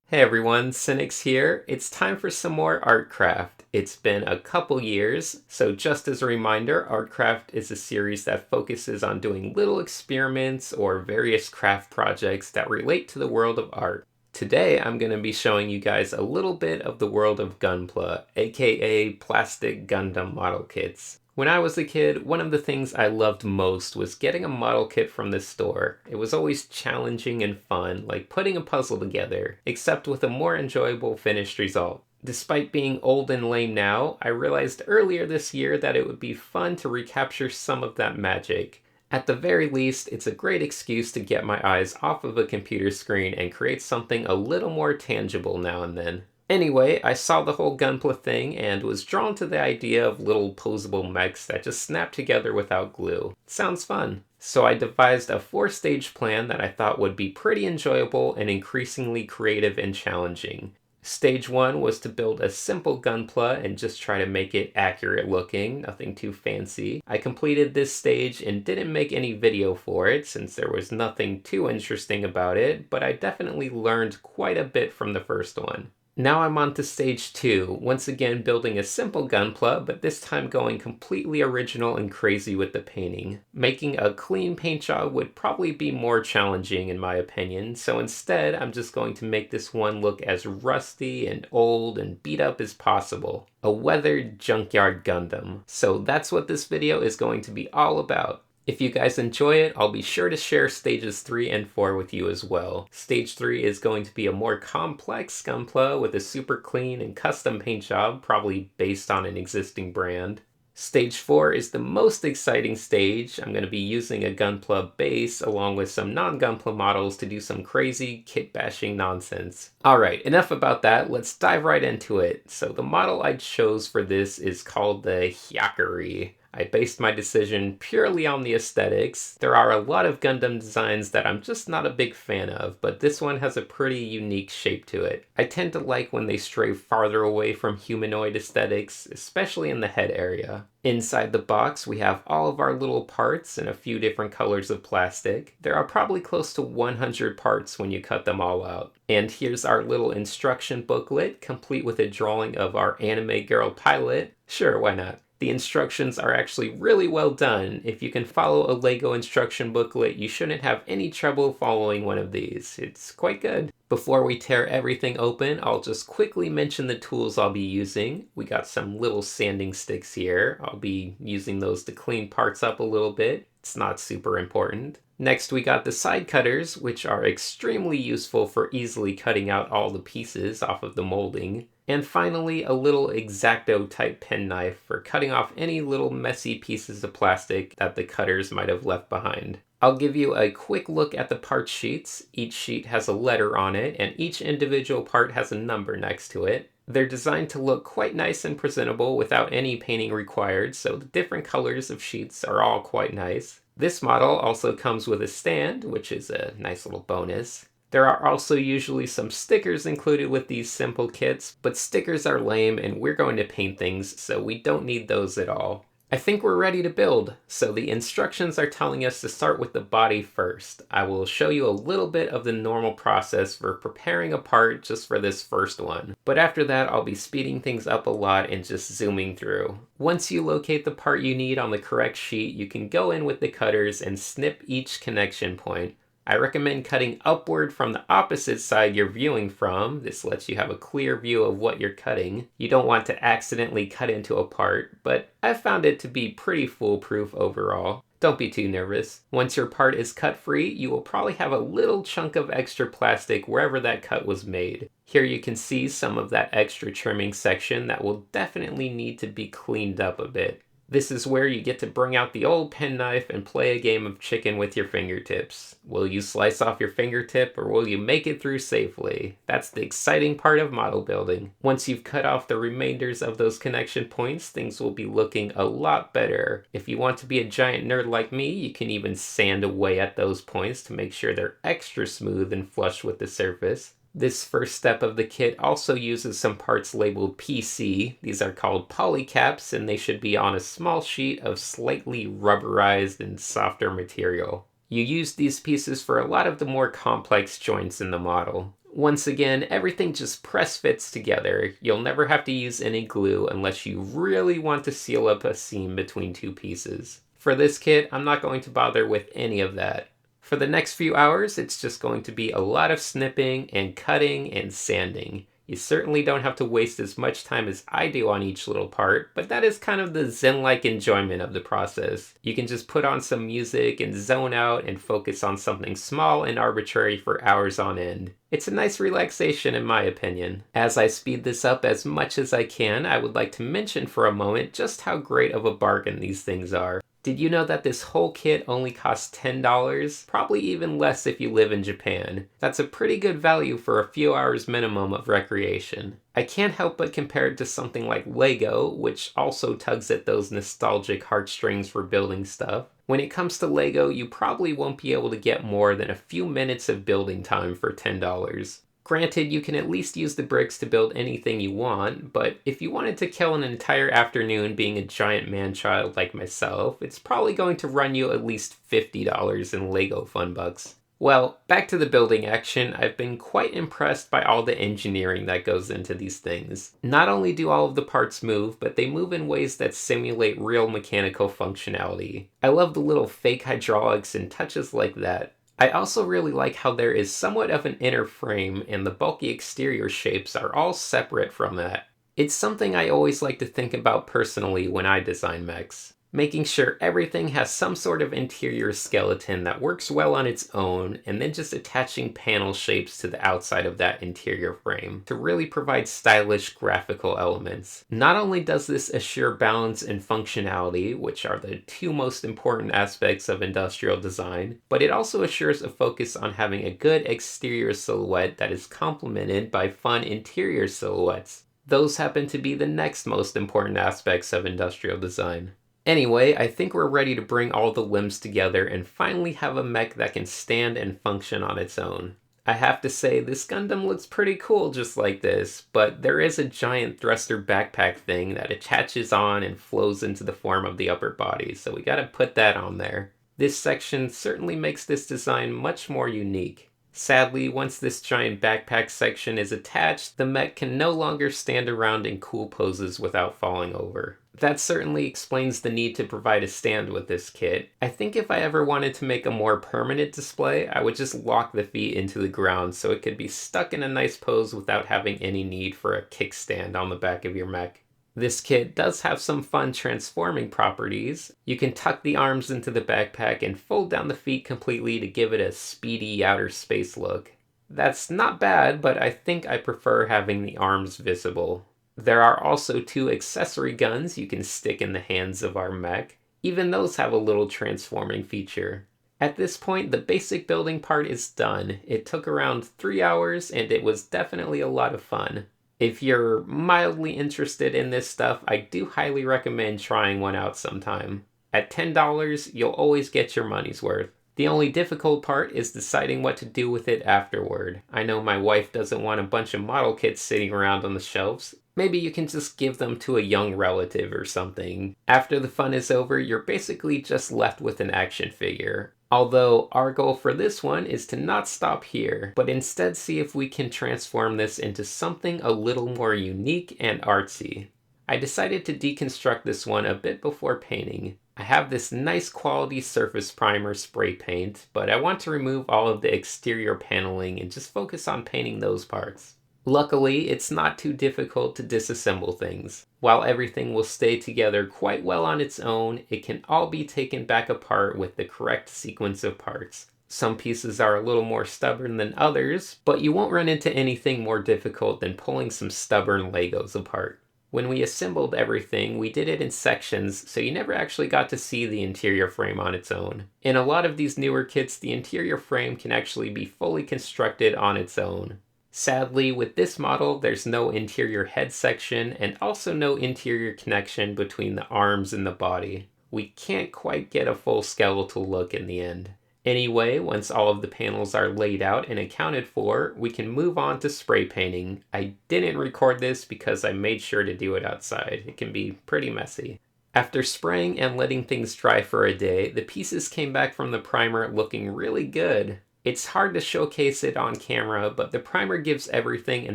Hey everyone, Cynics here. It's time for some more ArtCraft. It's been a couple years, so just as a reminder, ArtCraft is a series that focuses on doing little experiments or various craft projects that relate to the world of art. Today I'm going to be showing you guys a little bit of the world of GUNPLA, aka plastic Gundam model kits. When I was a kid, one of the things I loved most was getting a model kit from the store. It was always challenging and fun, like putting a puzzle together, except with a more enjoyable finished result. Despite being old and lame now, I realized earlier this year that it would be fun to recapture some of that magic. At the very least, it's a great excuse to get my eyes off of a computer screen and create something a little more tangible now and then. Anyway, I saw the whole Gunpla thing and was drawn to the idea of little posable mechs that just snap together without glue. Sounds fun. So I devised a 4-stage plan that I thought would be pretty enjoyable and increasingly creative and challenging. Stage 1 was to build a simple Gunpla and just try to make it accurate looking, nothing too fancy. I completed this stage and didn't make any video for it since there was nothing too interesting about it, but I definitely learned quite a bit from the first one. Now I'm on to stage 2, once again building a simple Gunpla, but this time going completely original and crazy with the painting. Making a clean paint job would probably be more challenging in my opinion, so instead I'm just going to make this one look as rusty and old and beat up as possible. A weathered Junkyard Gundam. So that's what this video is going to be all about. If you guys enjoy it, I'll be sure to share stages 3 and 4 with you as well. Stage 3 is going to be a more complex Gunpla with a super clean and custom paint job, probably based on an existing brand. Stage 4 is the most exciting stage. I'm going to be using a Gunpla base along with some non-Gunpla models to do some crazy kit bashing nonsense. Alright, enough about that, let's dive right into it. So the model I chose for this is called the Hyakuri. I based my decision purely on the aesthetics. There are a lot of Gundam designs that I'm just not a big fan of, but this one has a pretty unique shape to it. I tend to like when they stray farther away from humanoid aesthetics, especially in the head area. Inside the box, we have all of our little parts in a few different colors of plastic. There are probably close to 100 parts when you cut them all out. And here's our little instruction booklet, complete with a drawing of our anime girl pilot. Sure, why not? The instructions are actually really well done. If you can follow a LEGO instruction booklet, you shouldn't have any trouble following one of these. It's quite good. Before we tear everything open, I'll just quickly mention the tools I'll be using. We got some little sanding sticks here. I'll be using those to clean parts up a little bit. It's not super important. Next we got the side cutters, which are extremely useful for easily cutting out all the pieces off of the molding. And finally, a little X-Acto type penknife for cutting off any little messy pieces of plastic that the cutters might have left behind. I'll give you a quick look at the part sheets. Each sheet has a letter on it, and each individual part has a number next to it. They're designed to look quite nice and presentable without any painting required, so the different colors of sheets are all quite nice. This model also comes with a stand, which is a nice little bonus. There are also usually some stickers included with these simple kits, but stickers are lame and we're going to paint things, so we don't need those at all. I think we're ready to build, so the instructions are telling us to start with the body first. I will show you a little bit of the normal process for preparing a part just for this first one, but after that I'll be speeding things up a lot and just zooming through. Once you locate the part you need on the correct sheet, you can go in with the cutters and snip each connection point. I recommend cutting upward from the opposite side you're viewing from. This lets you have a clear view of what you're cutting. You don't want to accidentally cut into a part, but I've found it to be pretty foolproof overall. Don't be too nervous. Once your part is cut free, you will probably have a little chunk of extra plastic wherever that cut was made. Here you can see some of that extra trimming section that will definitely need to be cleaned up a bit. This is where you get to bring out the old penknife and play a game of chicken with your fingertips. Will you slice off your fingertip or will you make it through safely? That's the exciting part of model building. Once you've cut off the remainders of those connection points, things will be looking a lot better. If you want to be a giant nerd like me, you can even sand away at those points to make sure they're extra smooth and flush with the surface. This first step of the kit also uses some parts labeled PC. These are called polycaps and they should be on a small sheet of slightly rubberized and softer material. You use these pieces for a lot of the more complex joints in the model. Once again, everything just press fits together. You'll never have to use any glue unless you really want to seal up a seam between two pieces. For this kit, I'm not going to bother with any of that. For the next few hours, it's just going to be a lot of snipping and cutting and sanding. You certainly don't have to waste as much time as I do on each little part, but that is kind of the zen-like enjoyment of the process. You can just put on some music and zone out and focus on something small and arbitrary for hours on end. It's a nice relaxation in my opinion. As I speed this up as much as I can, I would like to mention for a moment just how great of a bargain these things are. Did you know that this whole kit only costs $10? Probably even less if you live in Japan. That's a pretty good value for a few hours minimum of recreation. I can't help but compare it to something like Lego, which also tugs at those nostalgic heartstrings for building stuff. When it comes to Lego, you probably won't be able to get more than a few minutes of building time for $10. Granted, you can at least use the bricks to build anything you want, but if you wanted to kill an entire afternoon being a giant man-child like myself, it's probably going to run you at least $50 in Lego fun bucks. Well, back to the building action, I've been quite impressed by all the engineering that goes into these things. Not only do all of the parts move, but they move in ways that simulate real mechanical functionality. I love the little fake hydraulics and touches like that. I also really like how there is somewhat of an inner frame and the bulky exterior shapes are all separate from that. It's something I always like to think about personally when I design mechs. Making sure everything has some sort of interior skeleton that works well on its own, and then just attaching panel shapes to the outside of that interior frame to really provide stylish graphical elements. Not only does this assure balance and functionality, which are the two most important aspects of industrial design, but it also assures a focus on having a good exterior silhouette that is complemented by fun interior silhouettes. Those happen to be the next most important aspects of industrial design. Anyway, I think we're ready to bring all the limbs together and finally have a mech that can stand and function on its own. I have to say, this Gundam looks pretty cool just like this, but there is a giant thruster backpack thing that attaches on and flows into the form of the upper body, so we gotta put that on there. This section certainly makes this design much more unique. Sadly, once this giant backpack section is attached, the mech can no longer stand around in cool poses without falling over. That certainly explains the need to provide a stand with this kit. I think if I ever wanted to make a more permanent display, I would just lock the feet into the ground so it could be stuck in a nice pose without having any need for a kickstand on the back of your mech. This kit does have some fun transforming properties. You can tuck the arms into the backpack and fold down the feet completely to give it a speedy outer space look. That's not bad, but I think I prefer having the arms visible. There are also two accessory guns you can stick in the hands of our mech. Even those have a little transforming feature. At this point, the basic building part is done. It took around 3 hours and it was definitely a lot of fun. If you're mildly interested in this stuff, I do highly recommend trying one out sometime. At $10, you'll always get your money's worth. The only difficult part is deciding what to do with it afterward. I know my wife doesn't want a bunch of model kits sitting around on the shelves. Maybe you can just give them to a young relative or something. After the fun is over, you're basically just left with an action figure. Although our goal for this one is to not stop here, but instead see if we can transform this into something a little more unique and artsy. I decided to deconstruct this one a bit before painting. I have this nice quality surface primer spray paint, but I want to remove all of the exterior paneling and just focus on painting those parts. Luckily, it's not too difficult to disassemble things. While everything will stay together quite well on its own, it can all be taken back apart with the correct sequence of parts. Some pieces are a little more stubborn than others, but you won't run into anything more difficult than pulling some stubborn Legos apart. When we assembled everything, we did it in sections, so you never actually got to see the interior frame on its own. In a lot of these newer kits, the interior frame can actually be fully constructed on its own. Sadly, with this model, there's no interior head section and also no interior connection between the arms and the body. We can't quite get a full skeletal look in the end. Anyway, once all of the panels are laid out and accounted for, we can move on to spray painting. I didn't record this because I made sure to do it outside. It can be pretty messy. After spraying and letting things dry for a day, the pieces came back from the primer looking really good. It's hard to showcase it on camera, but the primer gives everything an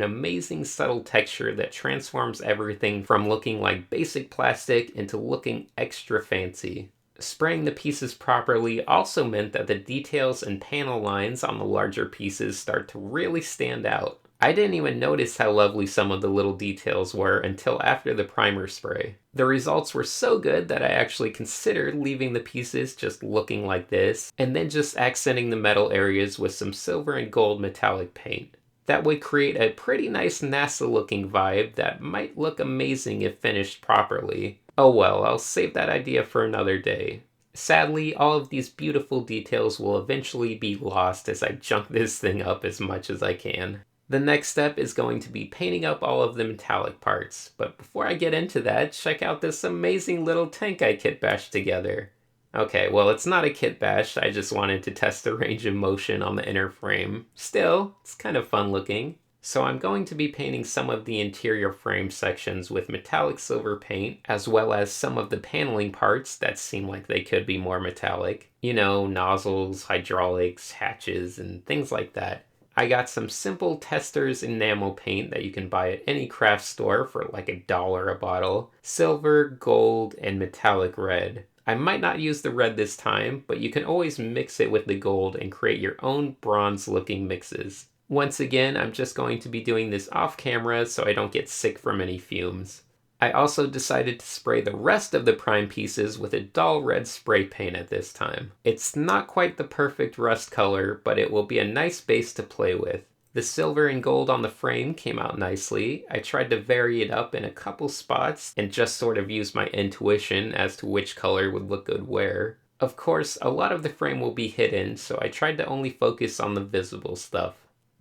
amazing subtle texture that transforms everything from looking like basic plastic into looking extra fancy. Spraying the pieces properly also meant that the details and panel lines on the larger pieces start to really stand out. I didn't even notice how lovely some of the little details were until after the primer spray. The results were so good that I actually considered leaving the pieces just looking like this, and then just accenting the metal areas with some silver and gold metallic paint. That would create a pretty nice NASA looking vibe that might look amazing if finished properly. Oh well, I'll save that idea for another day. Sadly, all of these beautiful details will eventually be lost as I junk this thing up as much as I can. The next step is going to be painting up all of the metallic parts, but before I get into that, check out this amazing little tank I kit bashed together. Okay, well it's not a kit bash, I just wanted to test the range of motion on the inner frame. Still, it's kind of fun looking. So I'm going to be painting some of the interior frame sections with metallic silver paint, as well as some of the paneling parts that seem like they could be more metallic. You know, nozzles, hydraulics, hatches, and things like that. I got some simple Testors enamel paint that you can buy at any craft store for like $1 a bottle. Silver, gold, and metallic red. I might not use the red this time, but you can always mix it with the gold and create your own bronze-looking mixes. Once again, I'm just going to be doing this off camera so I don't get sick from any fumes. I also decided to spray the rest of the prime pieces with a dull red spray paint at this time. It's not quite the perfect rust color, but it will be a nice base to play with. The silver and gold on the frame came out nicely. I tried to vary it up in a couple spots and just sort of use my intuition as to which color would look good where. Of course, a lot of the frame will be hidden, so I tried to only focus on the visible stuff.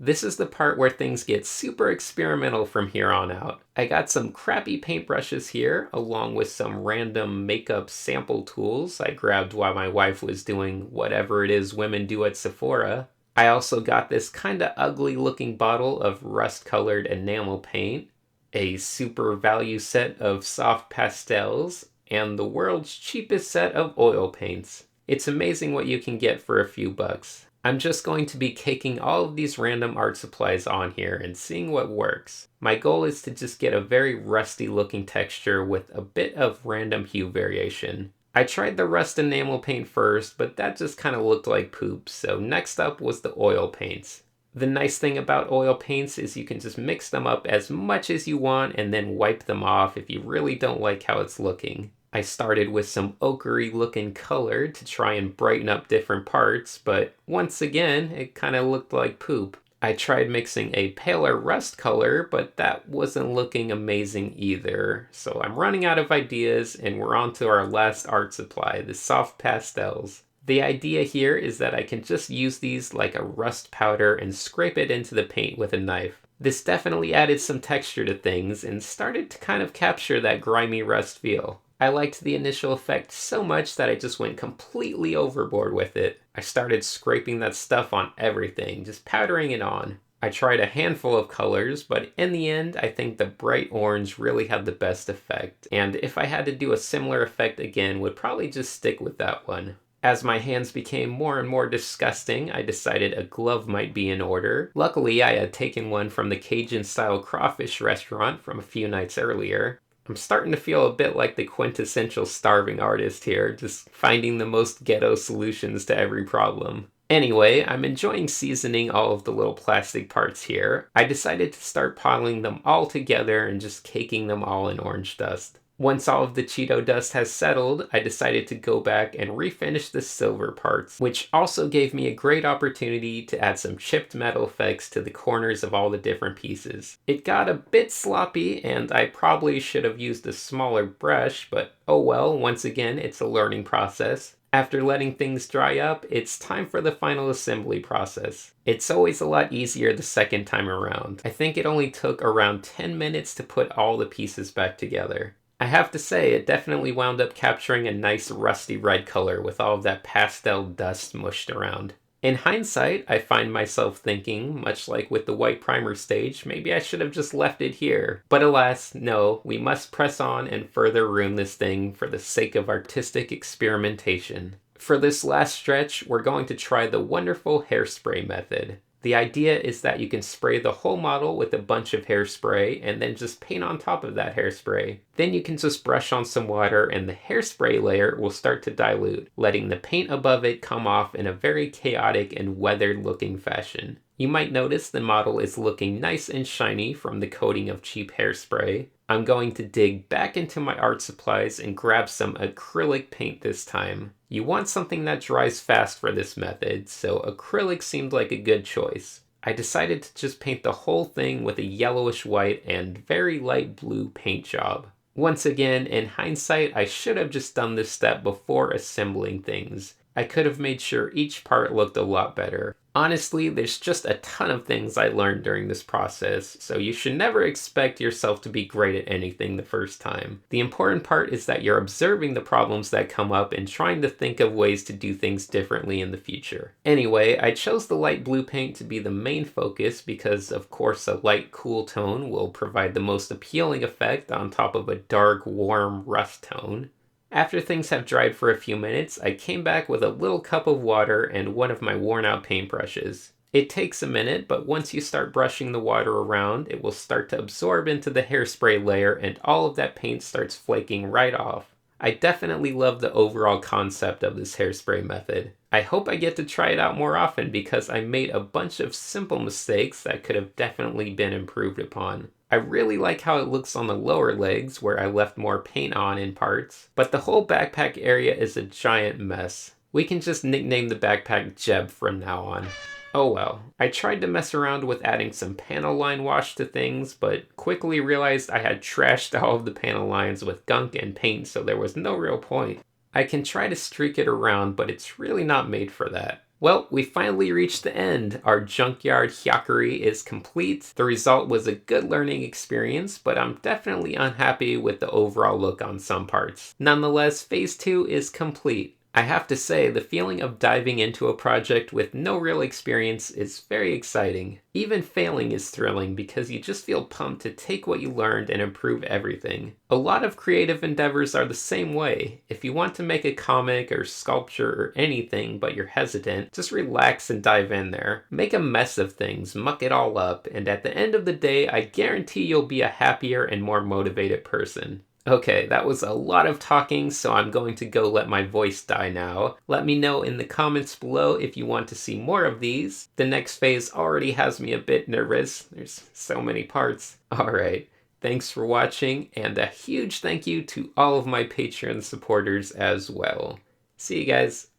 This is the part where things get super experimental from here on out. I got some crappy paintbrushes here, along with some random makeup sample tools I grabbed while my wife was doing whatever it is women do at Sephora. I also got this kinda ugly looking bottle of rust-colored enamel paint, a super value set of soft pastels, and the world's cheapest set of oil paints. It's amazing what you can get for a few bucks. I'm just going to be caking all of these random art supplies on here and seeing what works. My goal is to just get a very rusty looking texture with a bit of random hue variation. I tried the rust enamel paint first, but that just kind of looked like poop, so next up was the oil paints. The nice thing about oil paints is you can just mix them up as much as you want and then wipe them off if you really don't like how it's looking. I started with some ochre-y looking color to try and brighten up different parts, but once again, it kind of looked like poop. I tried mixing a paler rust color, but that wasn't looking amazing either. So I'm running out of ideas, and we're on to our last art supply, the soft pastels. The idea here is that I can just use these like a rust powder and scrape it into the paint with a knife. This definitely added some texture to things and started to kind of capture that grimy rust feel. I liked the initial effect so much that I just went completely overboard with it. I started scraping that stuff on everything, just powdering it on. I tried a handful of colors, but in the end, I think the bright orange really had the best effect. And if I had to do a similar effect again, would probably just stick with that one. As my hands became more and more disgusting, I decided a glove might be in order. Luckily, I had taken one from the Cajun-style crawfish restaurant from a few nights earlier. I'm starting to feel a bit like the quintessential starving artist here, just finding the most ghetto solutions to every problem. Anyway, I'm enjoying seasoning all of the little plastic parts here. I decided to start piling them all together and just caking them all in orange dust. Once all of the Cheeto dust has settled, I decided to go back and refinish the silver parts, which also gave me a great opportunity to add some chipped metal effects to the corners of all the different pieces. It got a bit sloppy, and I probably should have used a smaller brush, but oh well, once again, it's a learning process. After letting things dry up, it's time for the final assembly process. It's always a lot easier the second time around. I think it only took around 10 minutes to put all the pieces back together. I have to say, it definitely wound up capturing a nice rusty red color with all of that pastel dust mushed around. In hindsight, I find myself thinking, much like with the white primer stage, maybe I should have just left it here. But alas, no, we must press on and further ruin this thing for the sake of artistic experimentation. For this last stretch, we're going to try the wonderful hairspray method. The idea is that you can spray the whole model with a bunch of hairspray and then just paint on top of that hairspray. Then you can just brush on some water and the hairspray layer will start to dilute, letting the paint above it come off in a very chaotic and weathered looking fashion. You might notice the model is looking nice and shiny from the coating of cheap hairspray. I'm going to dig back into my art supplies and grab some acrylic paint this time. You want something that dries fast for this method, so acrylic seemed like a good choice. I decided to just paint the whole thing with a yellowish white and very light blue paint job. Once again, in hindsight, I should have just done this step before assembling things. I could have made sure each part looked a lot better. Honestly, there's just a ton of things I learned during this process, so you should never expect yourself to be great at anything the first time. The important part is that you're observing the problems that come up and trying to think of ways to do things differently in the future. Anyway, I chose the light blue paint to be the main focus because, of course, a light cool tone will provide the most appealing effect on top of a dark, warm rust tone. After things have dried for a few minutes, I came back with a little cup of water and one of my worn out paintbrushes. It takes a minute, but once you start brushing the water around, it will start to absorb into the hairspray layer and all of that paint starts flaking right off. I definitely love the overall concept of this hairspray method. I hope I get to try it out more often because I made a bunch of simple mistakes that could have definitely been improved upon. I really like how it looks on the lower legs where I left more paint on in parts, but the whole backpack area is a giant mess. We can just nickname the backpack Jeb from now on. Oh well. I tried to mess around with adding some panel line wash to things, but quickly realized I had trashed all of the panel lines with gunk and paint, so there was no real point. I can try to streak it around, but it's really not made for that. Well, we finally reached the end. Our Junkyard Hyakuri is complete. The result was a good learning experience, but I'm definitely unhappy with the overall look on some parts. Nonetheless, Phase 2 is complete. I have to say, the feeling of diving into a project with no real experience is very exciting. Even failing is thrilling because you just feel pumped to take what you learned and improve everything. A lot of creative endeavors are the same way. If you want to make a comic or sculpture or anything but you're hesitant, just relax and dive in there. Make a mess of things, muck it all up, and at the end of the day, I guarantee you'll be a happier and more motivated person. Okay, that was a lot of talking, so I'm going to go let my voice die now. Let me know in the comments below if you want to see more of these. The next phase already has me a bit nervous. There's so many parts. Alright, thanks for watching, and a huge thank you to all of my Patreon supporters as well. See you guys.